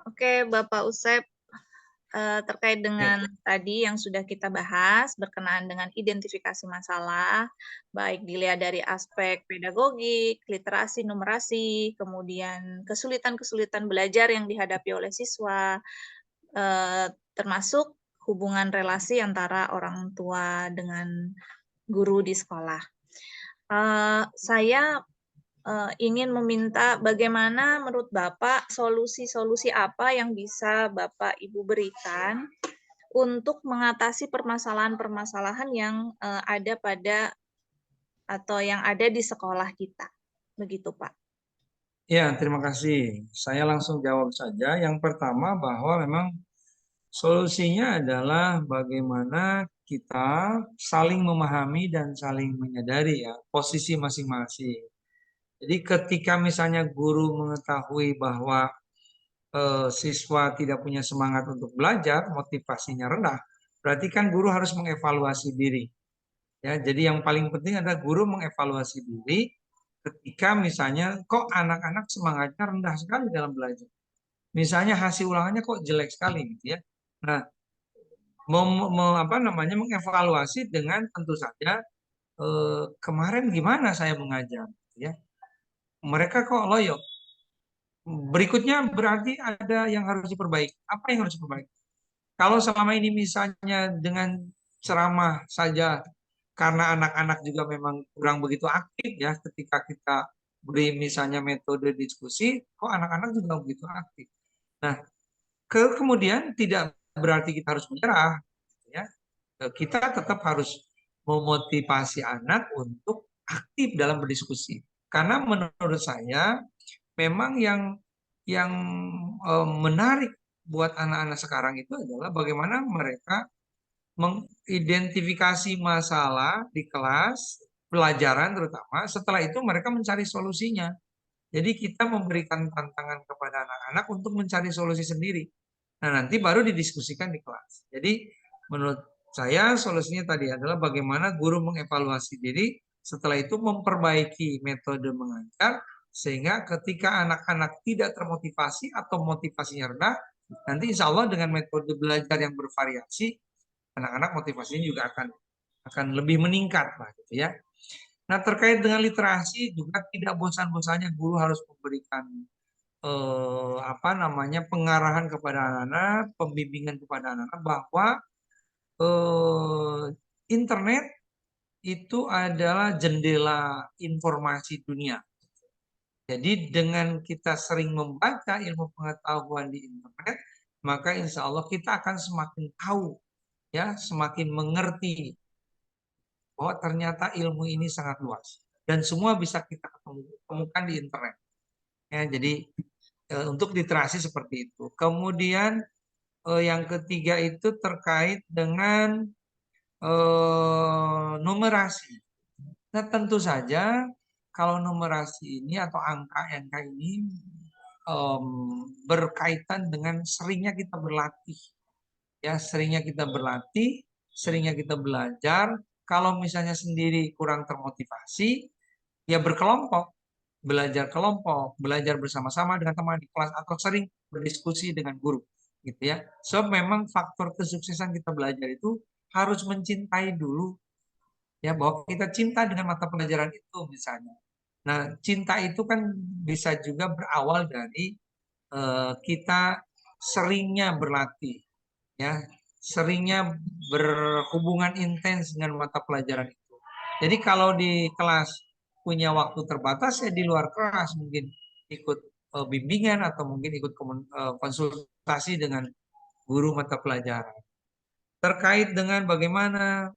Oke, Bapak Usep, terkait Ya, dengan tadi yang sudah kita bahas berkenaan dengan identifikasi masalah, baik dilihat dari aspek pedagogik, literasi, numerasi, kemudian kesulitan-kesulitan belajar yang dihadapi oleh siswa, termasuk hubungan relasi antara orang tua dengan guru di sekolah. Saya ingin meminta bagaimana menurut Bapak solusi-solusi apa yang bisa Bapak Ibu berikan untuk mengatasi permasalahan-permasalahan yang ada pada atau yang ada di sekolah kita. Begitu, Pak. ya, terima kasih. Saya langsung jawab saja. Yang pertama bahwa memang solusinya adalah bagaimana kita saling memahami dan saling menyadari ya posisi masing-masing. Jadi ketika misalnya guru mengetahui bahwa siswa tidak punya semangat untuk belajar, motivasinya rendah, berarti kan guru harus mengevaluasi diri. Ya, jadi yang paling penting adalah guru mengevaluasi diri ketika misalnya kok anak-anak semangatnya rendah sekali dalam belajar. Misalnya hasil ulangannya kok jelek sekali gitu ya. Nah, mengevaluasi dengan tentu saja kemarin gimana saya mengajar gitu ya. Mereka kok loyo. Berikutnya berarti ada yang harus diperbaiki. Apa yang harus diperbaiki? Kalau selama ini misalnya dengan ceramah saja karena anak-anak juga memang kurang begitu aktif ya ketika kita beri misalnya metode diskusi, kok anak-anak juga begitu aktif. Nah, kemudian tidak berarti kita harus menyerah ya. Kita tetap harus memotivasi anak untuk aktif dalam berdiskusi. Karena menurut saya memang yang menarik buat anak-anak sekarang itu adalah bagaimana mereka mengidentifikasi masalah di kelas, pelajaran terutama, setelah itu mereka mencari solusinya. Jadi kita memberikan tantangan kepada anak-anak untuk mencari solusi sendiri. Nah, nanti baru didiskusikan di kelas. Jadi menurut saya solusinya tadi adalah bagaimana guru mengevaluasi diri, setelah itu memperbaiki metode mengajar, sehingga ketika anak-anak tidak termotivasi atau motivasinya rendah, nanti insya Allah dengan metode belajar yang bervariasi, anak-anak motivasinya juga akan lebih meningkat lah gitu ya. Nah, terkait dengan literasi juga tidak bosan-bosannya guru harus memberikan pengarahan kepada anak-anak, pembimbingan kepada anak-anak bahwa eh, internet itu adalah jendela informasi dunia. Jadi dengan kita sering membaca ilmu pengetahuan di internet, maka insya Allah kita akan semakin tahu, ya, semakin mengerti bahwa ternyata ilmu ini sangat luas dan semua bisa kita temukan di internet. Ya, jadi untuk literasi seperti itu. Kemudian yang ketiga itu terkait dengan numerasi. Nah, tentu saja kalau numerasi ini atau angka-angka ini em, berkaitan dengan seringnya kita berlatih. Ya, seringnya kita berlatih, seringnya kita belajar. Kalau misalnya sendiri kurang termotivasi, ya berkelompok, belajar kelompok, belajar bersama-sama dengan teman di kelas atau sering berdiskusi dengan guru, gitu ya. So memang faktor kesuksesan kita belajar itu harus mencintai dulu ya bahwa kita cinta dengan mata pelajaran itu misalnya. Nah, cinta itu kan bisa juga berawal dari kita seringnya berlatih ya, seringnya berhubungan intens dengan mata pelajaran itu. Jadi kalau di kelas punya waktu terbatas ya di luar kelas mungkin ikut bimbingan atau mungkin ikut konsultasi dengan guru mata pelajaran. Terkait dengan bagaimana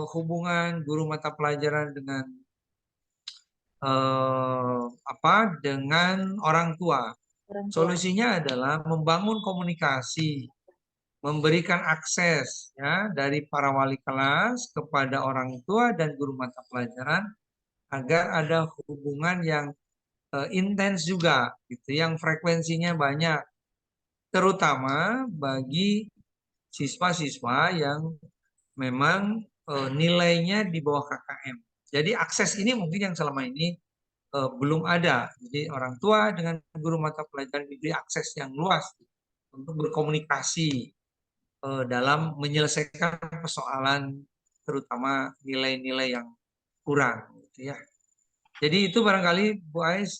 hubungan guru mata pelajaran dengan dengan orang tua. Orang tua. Solusinya adalah membangun komunikasi, memberikan akses ya dari para wali kelas kepada orang tua dan guru mata pelajaran agar ada hubungan yang intens juga gitu, yang frekuensinya banyak, terutama bagi siswa-siswa yang memang nilainya di bawah KKM. Jadi akses ini mungkin yang selama ini belum ada. Jadi orang tua dengan guru mata pelajaran diberi akses yang luas untuk berkomunikasi dalam menyelesaikan persoalan, terutama nilai-nilai yang kurang, gitu ya. Jadi itu barangkali Bu Ais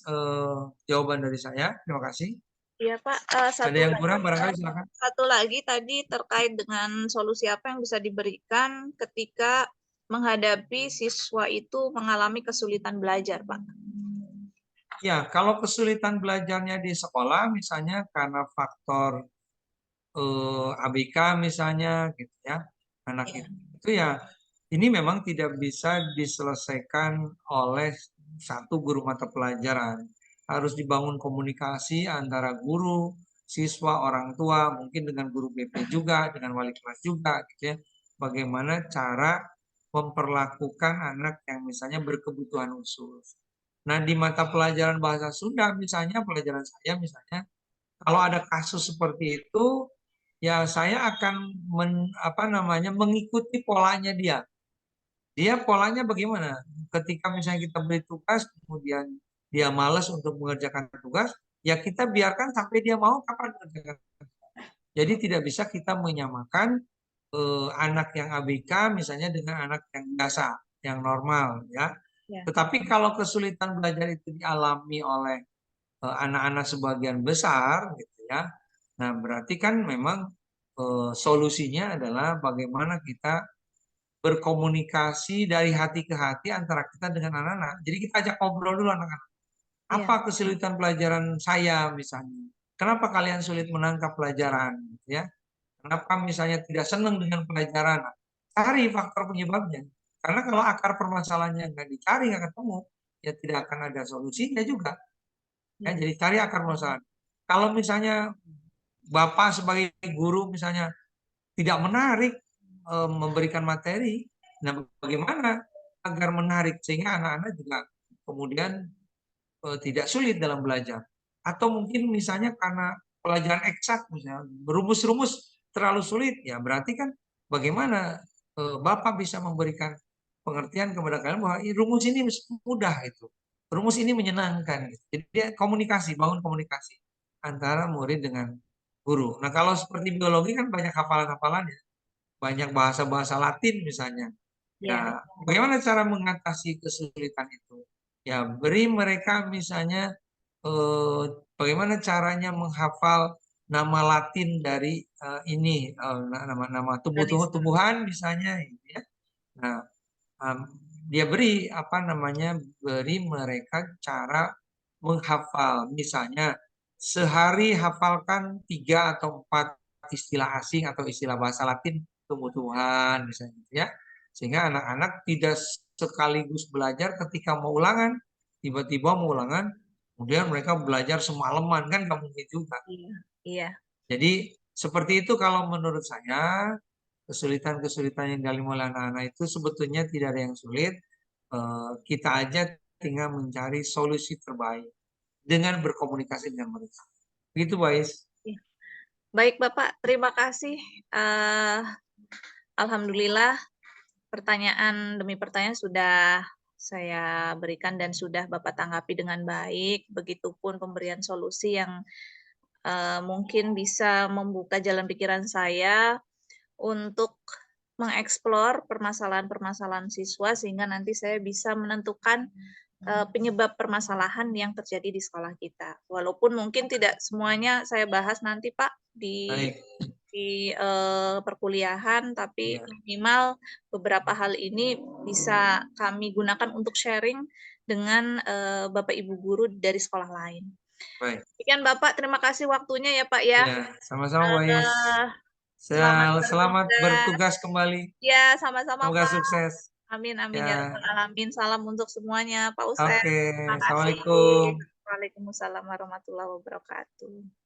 jawaban dari saya. Terima kasih. Iya Pak, Ada yang kurang barangkali silakan. satu lagi tadi terkait dengan solusi apa yang bisa diberikan ketika menghadapi siswa itu mengalami kesulitan belajar, Pak. Ya, kalau kesulitan belajarnya di sekolah misalnya karena faktor ABK misalnya gitu ya, anak Iya, itu ya ini memang tidak bisa diselesaikan oleh satu guru mata pelajaran. Harus dibangun komunikasi antara guru, siswa, orang tua, mungkin dengan guru BP juga, dengan wali kelas juga gitu ya. Bagaimana cara memperlakukan anak yang misalnya berkebutuhan khusus. Nah, di mata pelajaran bahasa Sunda misalnya, pelajaran saya misalnya, kalau ada kasus seperti itu, ya saya akan mengikuti polanya dia. Dia polanya bagaimana? Ketika misalnya kita beri tugas, kemudian dia malas untuk mengerjakan tugas, ya kita biarkan sampai dia mau kapan mengerjakan. Jadi tidak bisa kita menyamakan anak yang ABK misalnya dengan anak yang biasa, yang normal, ya. ya, Tetapi kalau kesulitan belajar itu dialami oleh anak-anak sebagian besar, gitu ya. Nah, berarti kan memang solusinya adalah bagaimana kita berkomunikasi dari hati ke hati antara kita dengan anak-anak. Jadi kita ajak ngobrol dulu anak-anak. ya, Apa kesulitan pelajaran saya misalnya? Kenapa kalian sulit menangkap pelajaran? Gitu ya. Kenapa misalnya tidak senang dengan pelajaran? Cari faktor penyebabnya. Karena kalau akar permasalahannya nggak dicari, nggak ketemu, ya tidak akan ada solusinya juga. Ya, ya, jadi cari akar permasalahan. Kalau misalnya Bapak sebagai guru misalnya tidak menarik memberikan materi, nah bagaimana agar menarik sehingga anak-anak juga kemudian tidak sulit dalam belajar. Atau mungkin misalnya karena pelajaran eksak misalnya berumus-rumus terlalu sulit, ya berarti kan bagaimana Bapak bisa memberikan pengertian kepada kalian bahwa rumus ini mudah itu, rumus ini menyenangkan. Gitu. Jadi dia komunikasi, bangun komunikasi antara murid dengan guru. Nah kalau seperti biologi kan banyak hafalan-hafalan ya, banyak bahasa-bahasa Latin misalnya. ya, Ya, bagaimana cara mengatasi kesulitan itu? Ya, beri mereka misalnya bagaimana caranya menghafal nama Latin dari ini nama-nama organisme. tumbuhan misalnya, gitu ya. Nah, em, dia beri apa namanya, beri mereka cara menghafal, misalnya sehari hafalkan 3 atau 4 istilah asing atau istilah bahasa Latin tumbuh-tumbuhan misalnya, gitu ya. Sehingga anak-anak tidak sekaligus belajar ketika mau ulangan, tiba-tiba mau ulangan, kemudian mereka belajar semalaman kan nggak mungkin juga. Iya, iya, Jadi seperti itu kalau menurut saya kesulitan-kesulitan yang dialami oleh anak-anak itu sebetulnya tidak ada yang sulit. Kita aja tinggal mencari solusi terbaik dengan berkomunikasi dengan mereka. Begitu, Bais. iya. Baik Bapak, terima kasih. Eh, Alhamdulillah pertanyaan demi pertanyaan sudah saya berikan dan sudah Bapak tanggapi dengan baik. Begitupun pemberian solusi yang mungkin bisa membuka jalan pikiran saya untuk mengeksplor permasalahan-permasalahan siswa sehingga nanti saya bisa menentukan penyebab permasalahan yang terjadi di sekolah kita. Walaupun mungkin tidak semuanya saya bahas nanti Pak Baik. di perkuliahan, tapi Ya, minimal beberapa hal ini bisa kami gunakan untuk sharing dengan Bapak Ibu guru dari sekolah lain. baik. Demikian Bapak, terima kasih waktunya ya Pak ya. Ya, sama-sama, Bais. Eh, Selamat Selamat bertugas. bertugas kembali. Ya, sama-sama Semoga Pak. sukses. Amin, amin ya Ya, rabbal alamin. Salam untuk semuanya, Pak Ustaz. oke. Terima kasih. Assalamualaikum. Waalaikumsalam warahmatullahi wabarakatuh.